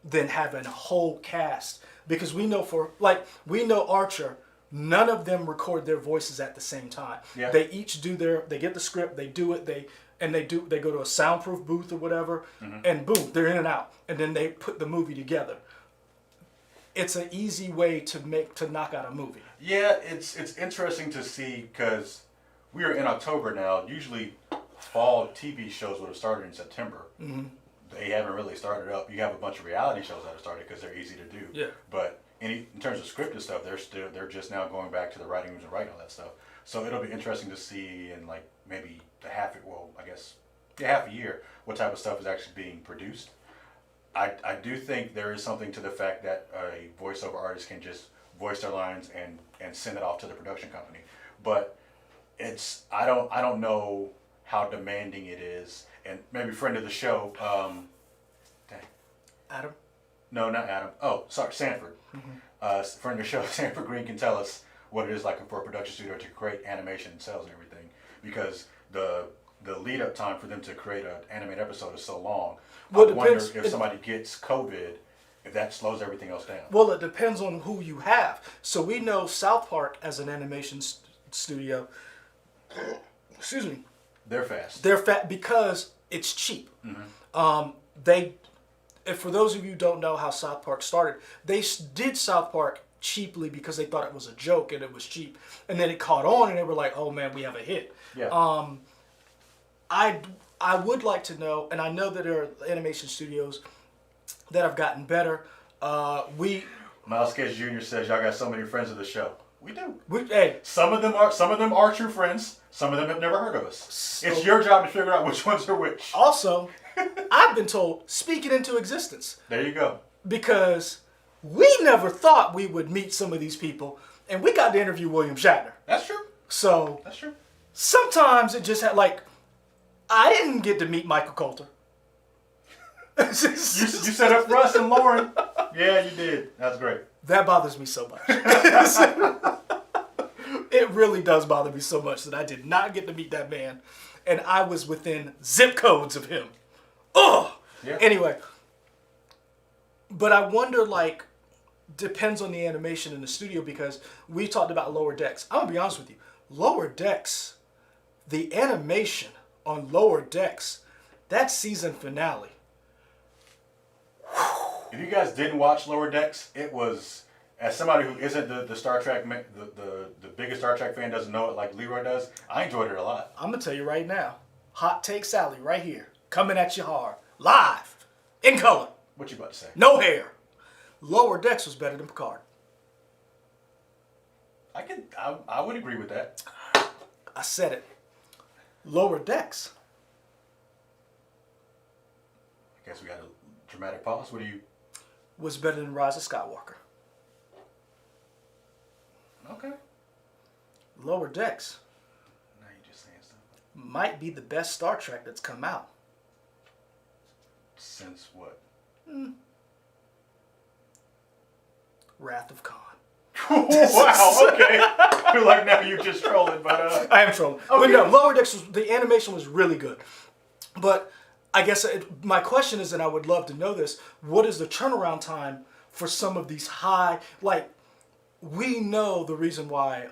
than having a whole cast? Because we know Archer, none of them record their voices at the same time. Yeah. They each they get the script, they do it, they go to a soundproof booth or whatever, and boom, they're in and out. And then they put the movie together. It's an easy way to knock out a movie. Yeah, it's interesting to see because we are in October now. Usually, fall TV shows would have started in September. They haven't really started up. You have a bunch of reality shows that have started because they're easy to do. Yeah. But in terms of scripted stuff, they're just now going back to the writing rooms and writing all that stuff. So it'll be interesting to see in like maybe half a year what type of stuff is actually being produced. I do think there is something to the fact that a voiceover artist can just voice their lines and send it off to the production company. But I don't know how demanding it is. And maybe friend of the show, Adam? No, not Adam. Oh, sorry, Sanford. Friend of the show, Sanford Green can tell us what it is like for a production studio to create animation and sales and everything, because the lead up time for them to create an animated episode is so long. Well, I wonder if somebody gets COVID, if that slows everything else down. Well, it depends on who you have. So we know South Park as an animation studio. Excuse me. They're fast. They're fat because it's cheap. For those of you who don't know how South Park started, they did South Park cheaply because they thought it was a joke and it was cheap, and then it caught on and they were like, "Oh man, we have a hit." Yeah. I would like to know, and I know that there are animation studios that have gotten better. Miles Cage Jr. says y'all got so many friends of the show. We do. Hey, Some of them are true friends. Some of them have never heard of us. It's your job to figure out which ones are which. also, I've been told, speak it into existence. There you go. Because we never thought we would meet some of these people, and we got to interview William Shatner. That's true. So That's true. sometimes it just had I didn't get to meet Michael Coulter. You set up for us and Lauren. Yeah, you did. That's great. That bothers me so much. It really does bother me so much that I did not get to meet that man, and I was within zip codes of him. Oh. Yeah. Anyway, but I wonder, depends on the animation in the studio, because we talked about Lower Decks. I'm gonna be honest with you, Lower Decks, the animation on Lower Decks, that season finale. If you guys didn't watch Lower Decks, it was, as somebody who isn't the Star Trek, the biggest Star Trek fan, doesn't know it like Leroy does, I enjoyed it a lot. I'm gonna tell you right now, Hot Take Sally right here, coming at you hard, live, in color, What you about to say? no hair. Lower Decks was better than Picard. I would agree with that. I said it. Lower Decks. I guess we got a dramatic pause. What do you? Was better than Rise of Skywalker. Okay. Lower Decks Now you're just saying stuff. might be the best Star Trek that's come out. Since what? Wrath of Khan. Wow, okay. I feel like now you're just trolling, but I am trolling. Okay. But no, Lower Decks, the animation was really good. But I guess my question is, and I would love to know this, what is the turnaround time for some of these high, like, we know the reason why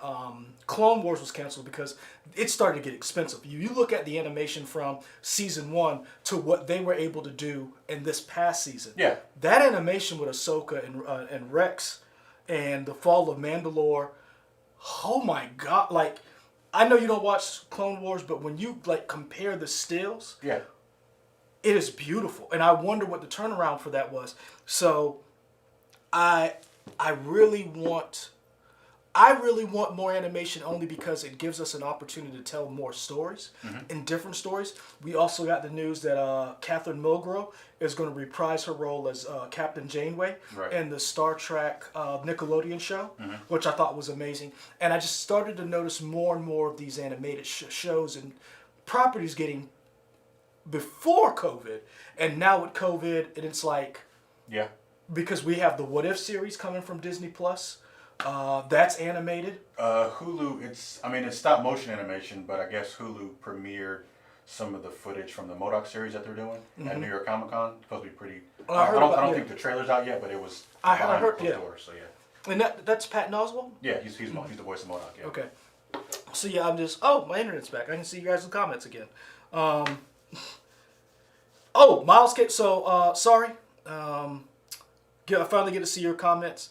Clone Wars was canceled because it started to get expensive. You look at the animation from season 1 to what they were able to do in this past season. Yeah. That animation with Ahsoka and Rex and the fall of Mandalore, oh my God. Like, I know you don't watch Clone Wars, but when you like compare the stills, yeah. it is beautiful. And I wonder what the turnaround for that was. So I really want more animation only because it gives us an opportunity to tell more stories and different stories. We also got the news that Catherine Mulgrew is going to reprise her role as Captain Janeway in the Star Trek Nickelodeon show, which I thought was amazing. And I just started to notice more and more of these animated shows and properties getting before COVID, and now with COVID, and it's like, yeah, because we have the What If series coming from Disney Plus. That's animated. Hulu, it's stop motion animation, but I guess Hulu premiered some of the footage from the MODOK series that they're doing at New York Comic Con. It's supposed to be pretty. I don't think the trailer's out yet, but it was. I heard, closed doors, so yeah. And that's Patton Oswalt? Yeah, he's the voice of MODOK. Yeah. Okay. So yeah, my internet's back. I can see you guys in the comments again. Miles Kate. So sorry. I finally get to see your comments.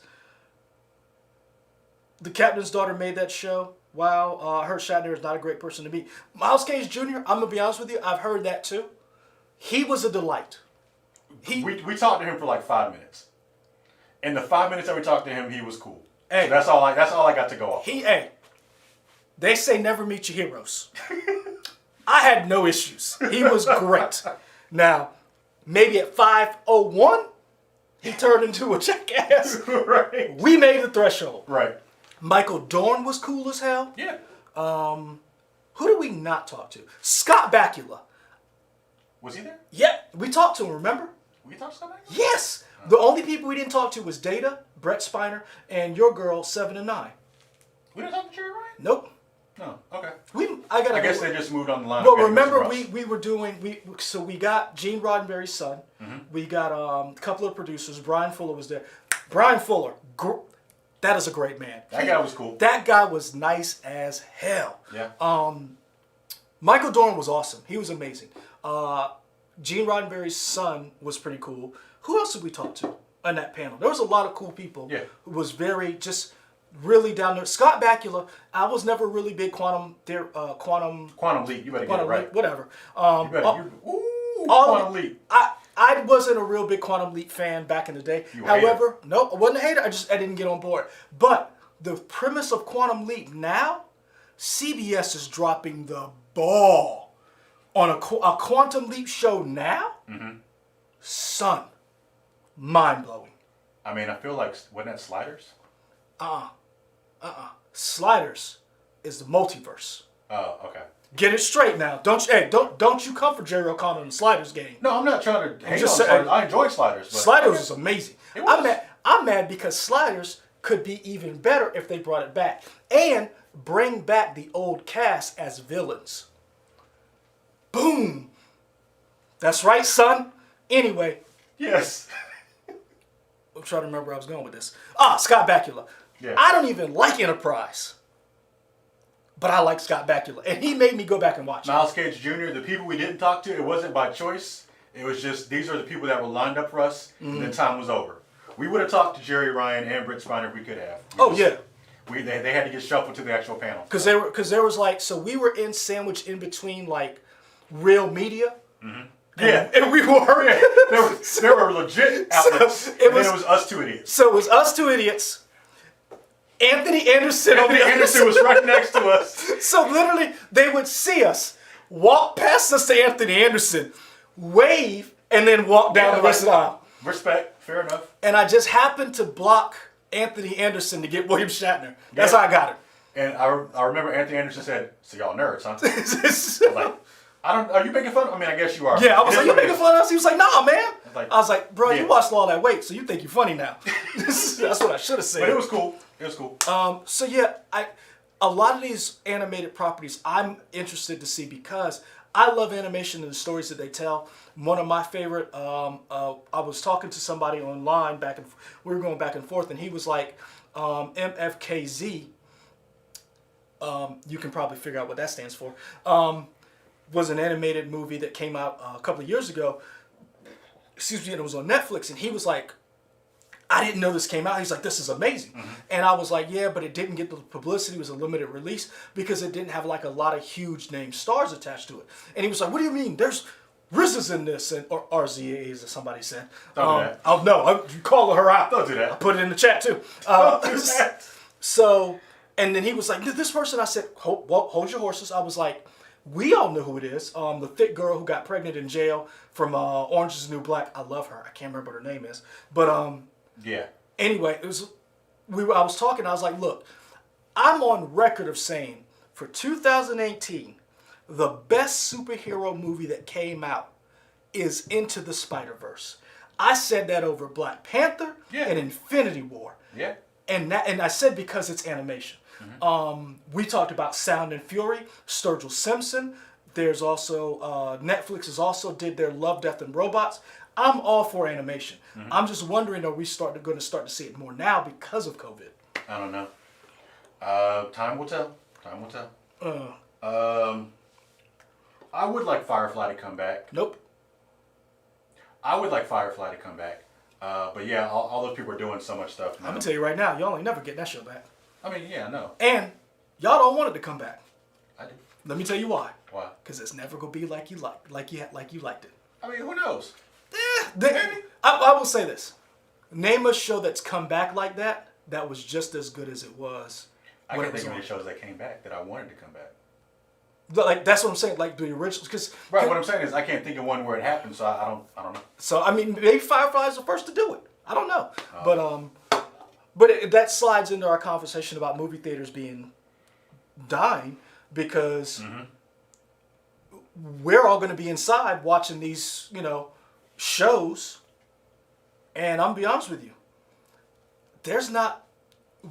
The captain's daughter made that show. Wow. I heard Shatner is not a great person to meet. Miles Cage Jr., I'm going to be honest with you, I've heard that too. He was a delight. We talked to him for like 5 minutes. In the 5 minutes that we talked to him, he was cool. Hey, so that's all I got to go off. They say never meet your heroes. I had no issues. He was great. Now, maybe at 5:01, he turned into a jackass. Right. We made the threshold. Right. Michael Dorn was cool as hell. Yeah. Who did we not talk to? Scott Bakula. Was he there? Yeah, we talked to him, remember? We talked to Scott Bakula? Yes. The only people we didn't talk to was Data, Brett Spiner, and your girl, 7 and 9. We didn't talk to Jerry Ryan? Nope. No. Okay. I guess they just moved on the line. Well, remember we were doing we got Gene Roddenberry's son. We got a couple of producers. Brian Fuller was there. Brian Fuller, that is a great man. That guy was cool. That guy was nice as hell. Yeah. Michael Dorn was awesome. He was amazing. Gene Roddenberry's son was pretty cool. Who else did we talk to on that panel? There was a lot of cool people. Yeah. Who was very just really down there. Scott Bakula, I was never really big quantum leap. You better quantum get it right. leap, whatever. Quantum leap. I wasn't a real big Quantum Leap fan back in the day. However, no, I wasn't a hater. I didn't get on board. But the premise of Quantum Leap now, CBS is dropping the ball on a Quantum Leap show now. Son, mind blowing. I mean, I feel like wasn't that Sliders? Sliders is the multiverse. Oh, okay. Get it straight now. Don't you come for Jerry O'Connor in the Sliders game. No, I'm not trying to hate on Sliders. I enjoy Sliders. But Sliders is amazing. It was. I'm mad because Sliders could be even better if they brought it back. And bring back the old cast as villains. Boom. That's right, son. Anyway. Yes. I'm trying to remember where I was going with this. Scott Bakula. Yeah. I don't even like Enterprise. But I like Scott Bakula. And he made me go back and watch it. Miles Cage Jr., the people we didn't talk to, it wasn't by choice. It was just, these are the people that were lined up for us, and then time was over. We would have talked to Jerry Ryan and Britt Spiner if we could have. They had to get shuffled to the actual panel. Because there was like, so we were sandwiched in between like real media. Yeah. And we were. Yeah. There were legit outlets. It was us two idiots. So it was us two idiots. Anthony Anderson was right next to us. So literally, they would see us, walk past us to Anthony Anderson, wave, and then walk down the rest of the aisle. Respect. Fair enough. And I just happened to block Anthony Anderson to get William Shatner. That's how I got it. And I remember Anthony Anderson said, "So y'all nerds, huh?" I was like, are you making fun? I mean, I guess you are. Yeah, I was like, you making fun of us? He was like, nah, man. I was like, bro, yeah. you watched all that weight, so you think you're funny now. That's what I should have said. But it was cool. It was cool. So yeah, a lot of these animated properties I'm interested to see because I love animation and the stories that they tell. One of my favorite, I was talking to somebody online we were going back and forth, and he was like, MFKZ. You can probably figure out what that stands for. Was an animated movie that came out a couple of years ago. Excuse me, and it was on Netflix, and he was like, I didn't know this came out. He's like, this is amazing. Mm-hmm. And I was like, yeah, but it didn't get the publicity. It was a limited release because it didn't have like a lot of huge name stars attached to it. And he was like, what do you mean? There's RZA's in this, or RZA's, as somebody said. Don't do that. Oh, no, you call her out. Don't do that. I put it in the chat too. Don't do that. So, and then he was like, this person, I said, hold your horses. I was like, we all know who it is. The thick girl who got pregnant in jail from Orange is the New Black. I love her. I can't remember what her name is. But, yeah. Anyway, I was talking. I was like, look, I'm on record of saying for 2018, the best superhero movie that came out is Into the Spider-Verse. I said that over Black Panther and Infinity War. Yeah. And I said because it's animation. Mm-hmm. We talked about Sound and Fury, Sturgill Simpson. There's also Netflix has also did their Love, Death, and Robots. I'm all for animation. Mm-hmm. I'm just wondering, are we going to start to see it more now because of COVID? I don't know. Time will tell. Time will tell. I would like Firefly to come back. Nope. I would like Firefly to come back. But yeah, all those people are doing so much stuff now. I'm going to tell you right now, y'all ain't never getting that show back. I mean, yeah, no. And y'all don't want it to come back. I do. Let me tell you why. Why? Because it's never going to be like you liked it. I mean, who knows? I will say this. Name a show that's come back like that was just as good as it was. I can't think of any shows that came back that I wanted to come back. Like, that's what I'm saying. Like the originals, because right. What I'm saying is I can't think of one where it happened, so I don't know. So I mean, maybe Firefly is the first to do it. I don't know, but that slides into our conversation about movie theaters dying because we're all going to be inside watching these, shows, and I'm gonna be honest with you. There's not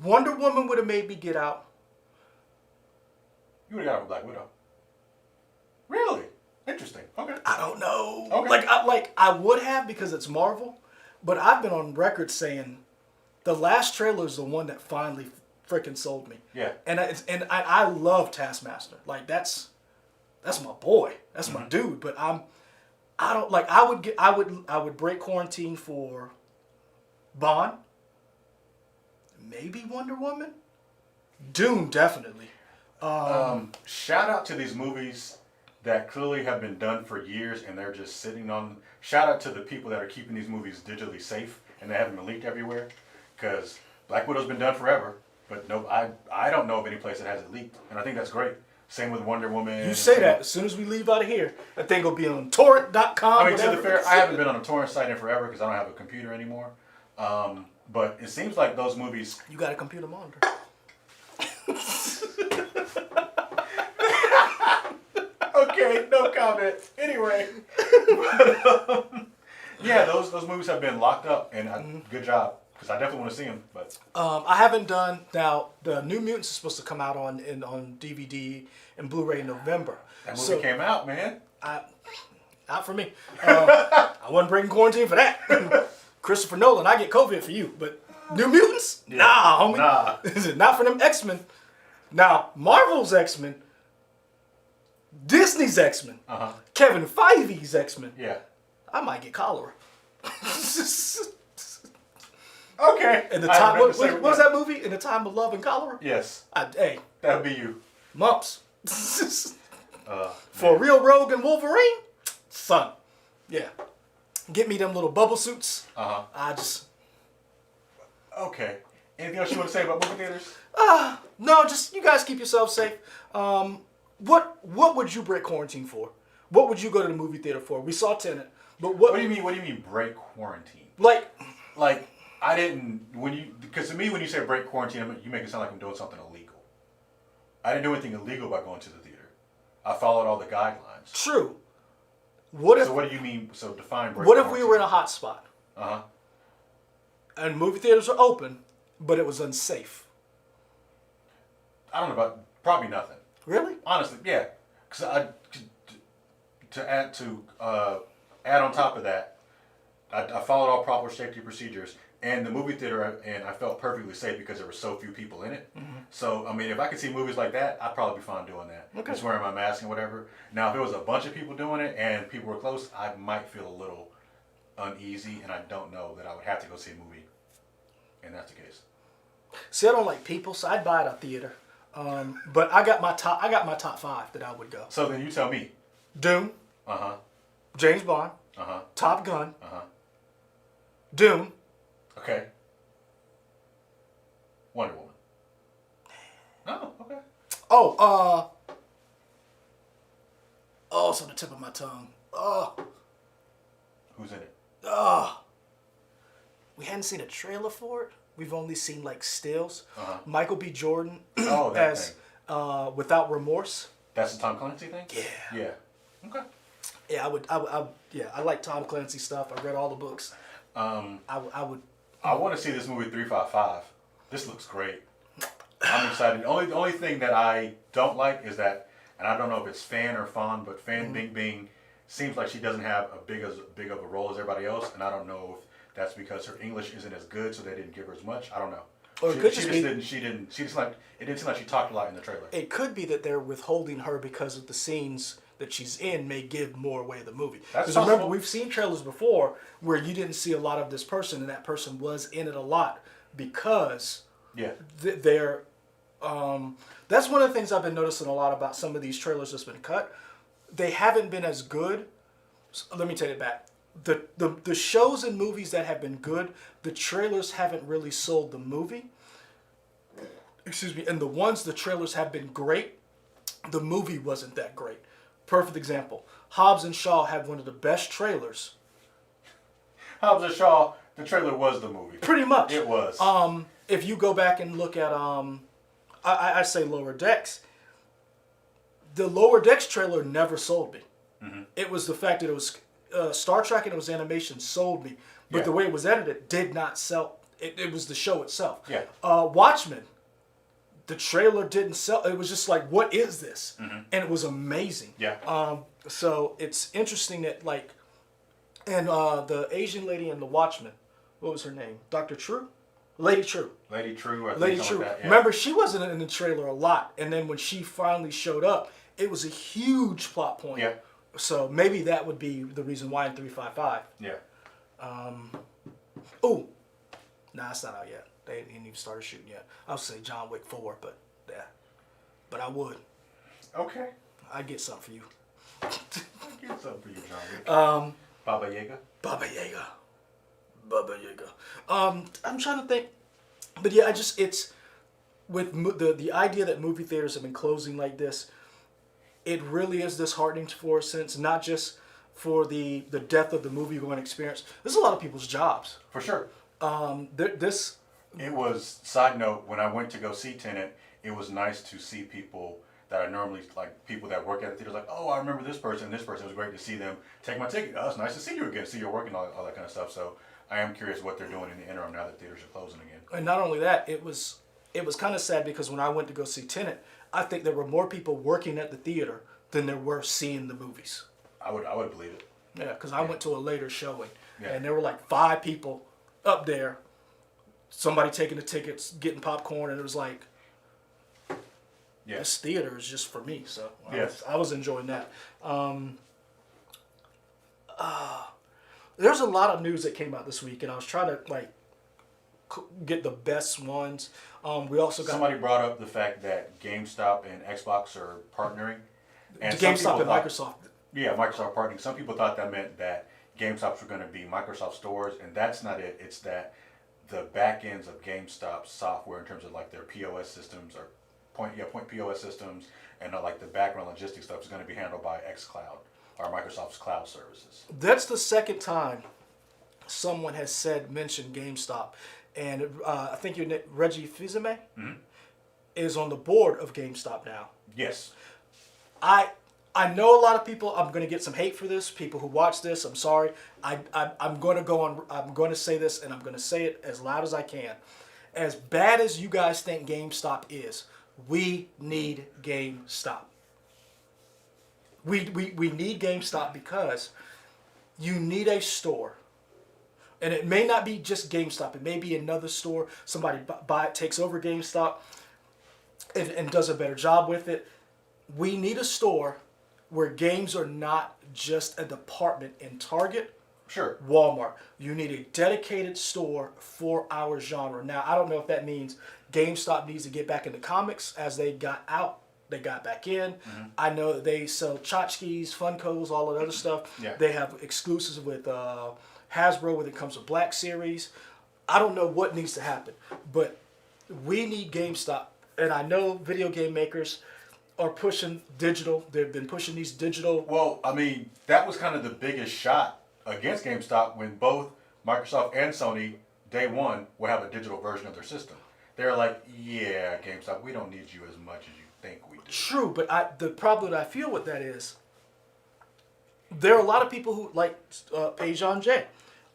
Wonder Woman would have made me get out. You would have got a Black Widow. Really? Interesting. Okay. I don't know. Okay. I would have because it's Marvel, but I've been on record saying the last trailer is the one that finally freaking sold me. Yeah. And I love Taskmaster. Like that's my boy. That's my dude. But I would break quarantine for Bond. Maybe Wonder Woman. Dune definitely. Shout out to these movies that clearly have been done for years and they're just sitting on. Shout out to the people that are keeping these movies digitally safe and they haven't been leaked everywhere. Because Black Widow's been done forever, but no, I don't know of any place that has it leaked, and I think that's great. Same with Wonder Woman. You say that as soon as we leave out of here, that thing will be on torrent.com. I mean, to be fair, I haven't been on a torrent site in forever because I don't have a computer anymore. But it seems like those movies. You got a computer monitor. Okay, no comment. Anyway, yeah, those movies have been locked up, and good job because I definitely want to see them. But I haven't done now. The New Mutants is supposed to come out on DVD and Blu-ray in November. That movie came out, man. Not for me. I wasn't breaking quarantine for that. Christopher Nolan, I get COVID for you, but New Mutants? Yeah. Nah, homie. Nah. Not for them X-Men. Now, Marvel's X-Men, Disney's X-Men, Kevin Feige's X-Men. Yeah. I might get cholera. Okay. In the time, what was that movie? In the Time of Love and Cholera? Yes. Hey. That would be you. Mumps. For a real Rogue and Wolverine? Son. Yeah. Get me them little bubble suits. Okay. Anything else you want to say about movie theaters? No, just you guys keep yourselves safe. What would you break quarantine for? What would you go to the movie theater for? We saw Tenet, but what do you mean? What do you mean break quarantine? Like I didn't because to me when you say break quarantine, you make it sound like I'm doing something illegal. I didn't do anything illegal by going to the theater. I followed all the guidelines. True. So what do you mean? So define break. What if we were in a hot spot? And movie theaters are open, but it was unsafe. I don't know about probably nothing. Really? Honestly, yeah. Because add on top of that, I followed all proper safety procedures, and the movie theater, and I felt perfectly safe because there were so few people in it. Mm-hmm. So I mean, if I could see movies like that, I'd probably be fine doing that. Okay. Just wearing my mask and whatever. Now, if it was a bunch of people doing it and people were close, I might feel a little uneasy, and I don't know that I would have to go see a movie, and that's the case. See, I don't like people, so I'd buy it at a theater. But I got my top 5 that I would go. So then you tell me. Dune, James Bond, Top Gun, Dune. Okay. Wonder Woman. Oh, okay. It's on the tip of my tongue. Who's in it? We hadn't seen a trailer for it. We've only seen like stills. Michael B. Jordan that as thing. Without Remorse. That's the Tom Clancy thing? Yeah. Yeah. Okay. Yeah, I like Tom Clancy stuff. I read all the books. I would. I want to see this movie 355. This looks great. I'm excited. The only thing that I don't like is that, and I don't know if it's Fan or Fawn, but Fan Bingbing seems like she doesn't have a big of a role as everybody else, and I don't know if that's because her English isn't as good, so they didn't give her as much. I don't know. Or It didn't seem like she talked a lot in the trailer. It could be that they're withholding her because of the scenes that she's in may give more away of the movie. Because remember, we've seen trailers before where you didn't see a lot of this person, and that person was in it a lot because they're. That's one of the things I've been noticing a lot about some of these trailers that's been cut. They haven't been as good. So let me take it back. The shows and movies that have been good, the trailers haven't really sold the movie. Excuse me. And the ones the trailers have been great, the movie wasn't that great. Perfect example. Hobbs and Shaw have one of the best trailers. Hobbs and Shaw, the trailer was the movie. Pretty much. It was. If you go back and look at I say Lower Decks. The Lower Decks trailer never sold me. Mm-hmm. It was the fact that it was Star Trek and it was animation sold me, but the way it was edited did not sell. It was the show itself. Yeah. Watchmen. The trailer didn't sell. It was just like, what is this? Mm-hmm. And it was amazing. Yeah. So it's interesting that and the Asian lady in the Watchmen, what was her name? Dr. True? Lady True. Lady True. I think Lady something True. like that, yeah. Remember, she wasn't in the trailer a lot, and then when she finally showed up, it was a huge plot point. Yeah. So maybe that would be the reason why in 355. Yeah. It's not out yet. They ain't even started shooting yet. I would say John Wick 4, but yeah. But I would. Okay. I'd get something for you. Get something for you, John Wick. Baba Yaga. Baba Yaga. Baba Yaga. I'm trying to think. But yeah, it's with the idea that movie theaters have been closing like this, it really is disheartening for a sense, not just for the death of the movie-going experience. There's a lot of people's jobs. For sure. It was, side note, when I went to go see Tenet, it was nice to see people that I normally, like people that work at the theater, like, oh, I remember this person. It was great to see them take my ticket. Oh, it's nice to see you again, see your work and all that kind of stuff. So I am curious what they're doing in the interim now that theaters are closing again. And not only that, it was kind of sad because when I went to go see Tenet, I think there were more people working at the theater than there were seeing the movies. I would believe it. Yeah, because I went to a later showing, Yeah. and there were like 5 people up there, somebody taking the tickets, getting popcorn, and it was like, this theater is just for me. So I was enjoying that. There's a lot of news that came out this week, and I was trying to get the best ones. We also got Somebody brought up the fact that GameStop and Xbox are partnering. And GameStop and Microsoft. Yeah, Microsoft partnering. Some people thought that meant that GameStops were going to be Microsoft stores, and that's not it. It's that the back ends of GameStop software in terms of like their POS systems or point POS systems and like the background logistics stuff is going to be handled by xCloud or Microsoft's cloud services. That's the second time someone has mentioned GameStop, and I think your Reggie Fils-Aimé is on the board of GameStop now. Yes. I know a lot of people. I'm going to get some hate for this. People who watch this, I'm sorry. I'm going to go on. I'm going to say this, and I'm going to say it as loud as I can. As bad as you guys think GameStop is, We need GameStop. We need GameStop because you need a store. And it may not be just GameStop. It may be another store. Somebody takes over GameStop and does a better job with it. We need a store where games are not just a department in Target, Sure. Walmart. You need a dedicated store for our genre. Now, I don't know if that means GameStop needs to get back into comics as they got out. They got back in. Mm-hmm. I know that they sell tchotchkes, Funkos, all that other stuff. Yeah. They have exclusives with Hasbro when it comes to Black Series. I don't know what needs to happen, but we need GameStop. And I know video game makers are pushing digital. They've been pushing these digital. Well, I mean, that was kind of the biggest shot against GameStop when both Microsoft and Sony, day one, will have a digital version of their system. They're like, yeah, GameStop, we don't need you as much as you think we do. True, but the problem that I feel with that is there are a lot of people who, like Payjon J.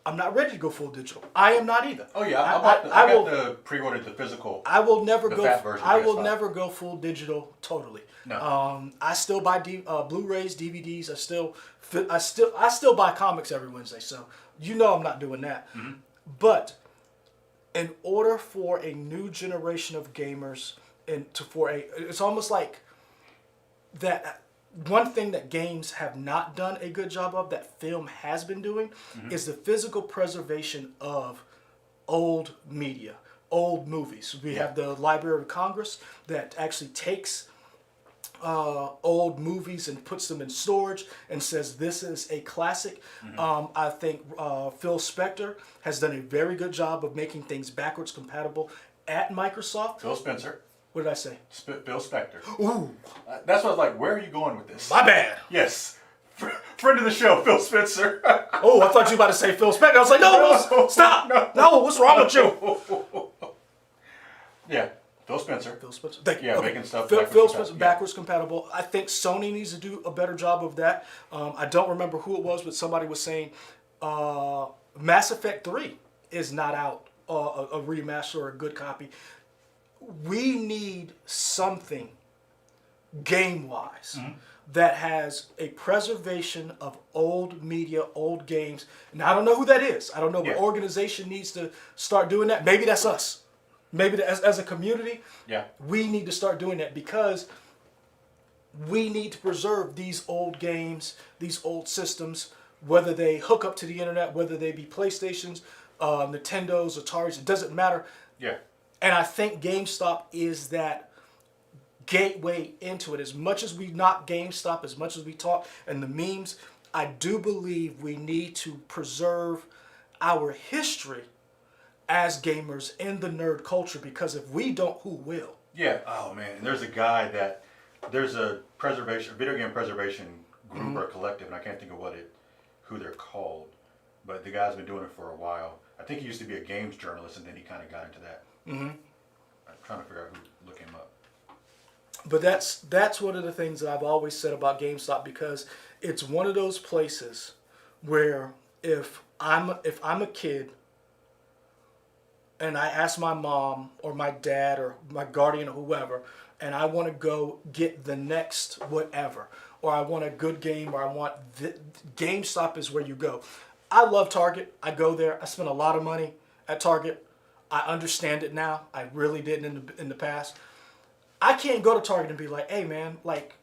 I'm not ready to go full digital. I am not either. Oh yeah, I got the pre-ordered the physical. I will never go. Fat version I will never go full digital totally. No. I still buy Blu-rays, DVDs. I still buy comics every Wednesday. So you know I'm not doing that. Mm-hmm. But in order for a new generation of gamers it's almost like that. One thing that games have not done a good job of that film has been doing is the physical preservation of old media, old movies. We have the Library of Congress that actually takes old movies and puts them in storage and says this is a classic. I think Phil Spector has done a very good job of making things backwards compatible at Microsoft. Phil Spencer. What did I say? Bill Spector. Ooh. That's what I was like, where are you going with this? My bad. Yes. Friend of the show, Phil Spencer. Oh, I thought you were about to say Phil Spector. I was like, no, stop. No, what's wrong with you? Yeah, Phil Spencer. Phil Spencer. Thank you. Yeah, okay. making stuff Phil Spencer, backwards compatible. I think Sony needs to do a better job of that. I don't remember who it was, but somebody was saying Mass Effect 3 is not out, a remaster or a good copy. We need something game-wise that has a preservation of old media, old games. And I don't know who that is. I don't know what organization needs to start doing that. Maybe that's us. Maybe as a community, we need to start doing that because we need to preserve these old games, these old systems, whether they hook up to the internet, whether they be PlayStations, Nintendos, Ataris, it doesn't matter. Yeah. And I think GameStop is that gateway into it. As much as we knock GameStop, as much as we talk and the memes, I do believe we need to preserve our history as gamers in the nerd culture, because if we don't, who will? Yeah. Oh man, and there's a video game preservation group or collective, and I can't think of who they're called, but the guy's been doing it for a while. I think he used to be a games journalist, and then he kind of got into that. I'm trying to figure out who to look him up. But that's one of the things that I've always said about GameStop, because it's one of those places where if I'm a kid and I ask my mom or my dad or my guardian or whoever, and I want to go get the next whatever, or I want a good game, or I want GameStop is where you go. I love Target. I go there. I spend a lot of money at Target. I understand it now. I really didn't in the past. I can't go to Target and be like, hey man, like,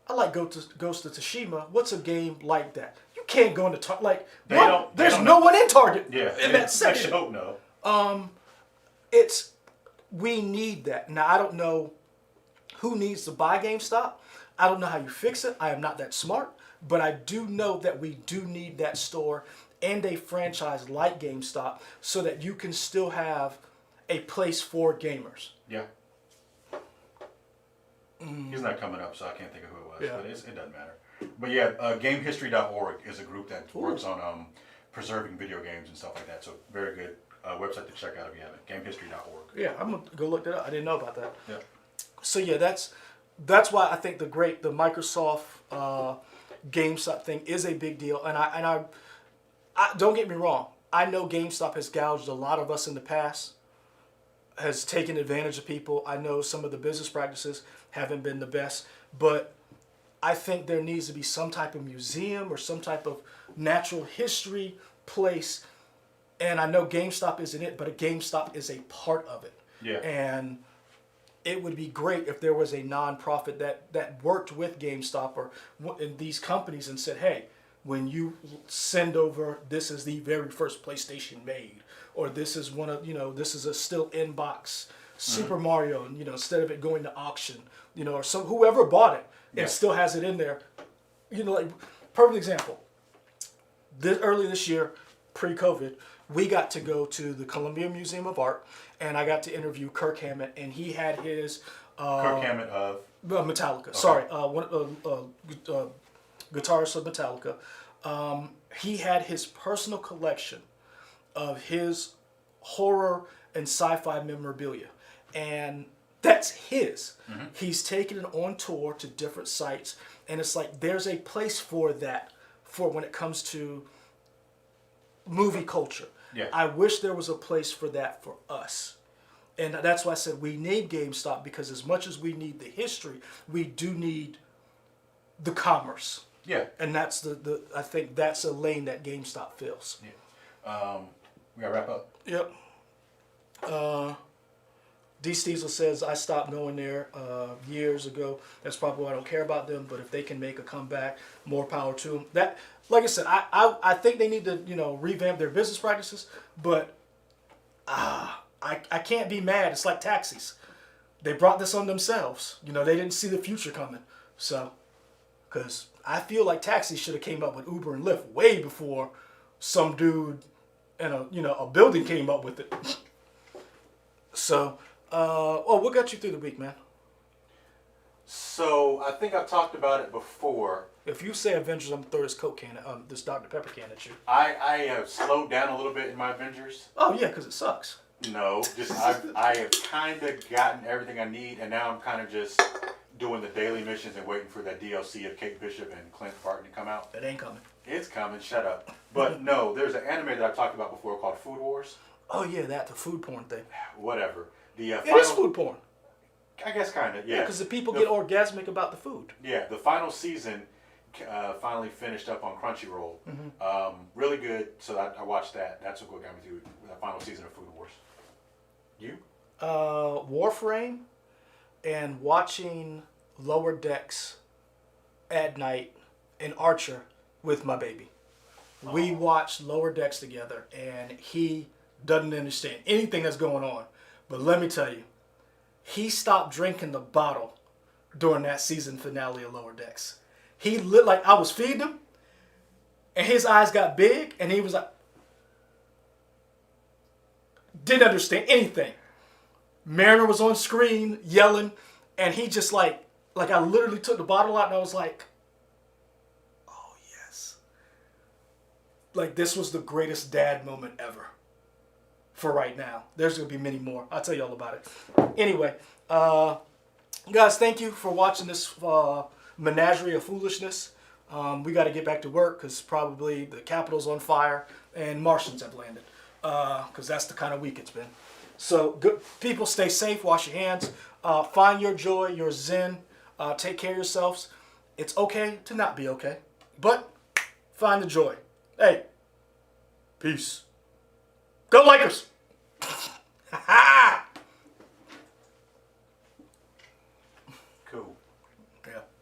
I like Ghost of Tsushima. What's a game like that? You can't go into Target. Like, there's no one in Target in that section. I don't know. We need that. Now, I don't know who needs to buy GameStop. I don't know how you fix it. I am not that smart. But I do know that we do need that store and a franchise like GameStop so that you can still have a place for gamers. Yeah. He's not coming up, so I can't think of who it was. Yeah. But it doesn't matter. But yeah, gamehistory.org is a group that works on preserving video games and stuff like that. So very good website to check out if you haven't. Gamehistory.org. Yeah, I'm going to go look that up. I didn't know about that. Yeah. So yeah, that's why I think the Microsoft GameStop thing is a big deal. And I don't get me wrong. I know GameStop has gouged a lot of us in the past. has taken advantage of people. I know some of the business practices haven't been the best, but I think there needs to be some type of museum or some type of natural history place. And I know GameStop isn't it, but a GameStop is a part of it. Yeah. And it would be great if there was a nonprofit that worked with GameStop or these companies and said, hey, when you send over, this is the very first PlayStation made, or this is one of, this is a still inbox Super Mario, and, instead of it going to auction, or whoever bought it, it still has it in there. Like, perfect example. Early this year, pre-COVID, we got to go to the Columbia Museum of Art, and I got to interview Kirk Hammett, and he had his Kirk Hammett of Metallica. Okay. Sorry, guitarist of Metallica. He had his personal collection of his horror and sci-fi memorabilia, and that's his. He's taken it on tour to different sites, and it's like there's a place for that for when it comes to movie culture. Yeah. I wish there was a place for that for us. And that's why I said we need GameStop, because as much as we need the history, we do need the commerce. Yeah. And that's I think that's a lane that GameStop fills. Yeah. We gotta wrap up. Yep. D. Steezel says, I stopped going there years ago. That's probably why I don't care about them. But if they can make a comeback, more power to them. That, like I said, I think they need to revamp their business practices. But I can't be mad. It's like taxis. They brought this on themselves. They didn't see the future coming. So, because I feel like taxis should have came up with Uber and Lyft way before some dude in a building came up with it. So. What got you through the week, man? So I think I've talked about it before. If you say Avengers, I'm gonna throw this Coke can, this Dr. Pepper can at you. I have slowed down a little bit in my Avengers. Oh yeah, because it sucks. No, just I have kind of gotten everything I need, and now I'm kind of just doing the daily missions and waiting for that DLC of Kate Bishop and Clint Barton to come out. It ain't coming. It's coming. Shut up. But no, there's an anime that I've talked about before called Food Wars. Oh yeah, the food porn thing. Whatever. It is food porn. I guess kind of, yeah. Because the people get orgasmic about the food. Yeah, the final season finally finished up on Crunchyroll. Really good, so I watched that. That's what got me through the final season of Food Wars. You? Warframe and watching Lower Decks at night and Archer with my baby. We watched Lower Decks together, and he doesn't understand anything that's going on. But let me tell you, he stopped drinking the bottle during that season finale of Lower Decks. He lit like I was feeding him, and his eyes got big, and he was like, didn't understand anything. Mariner was on screen yelling, and he just like I literally took the bottle out, and I was like, oh yes. Like this was the greatest dad moment ever. For right now. There's going to be many more. I'll tell you all about it. Anyway, guys, thank you for watching this menagerie of foolishness. We got to get back to work because probably the Capitol's on fire and Martians have landed. Because that's the kind of week it's been. So, good people, stay safe. Wash your hands. Find your joy, your zen. Take care of yourselves. It's okay to not be okay. But find the joy. Hey, peace. Go Lakers! Ha ha!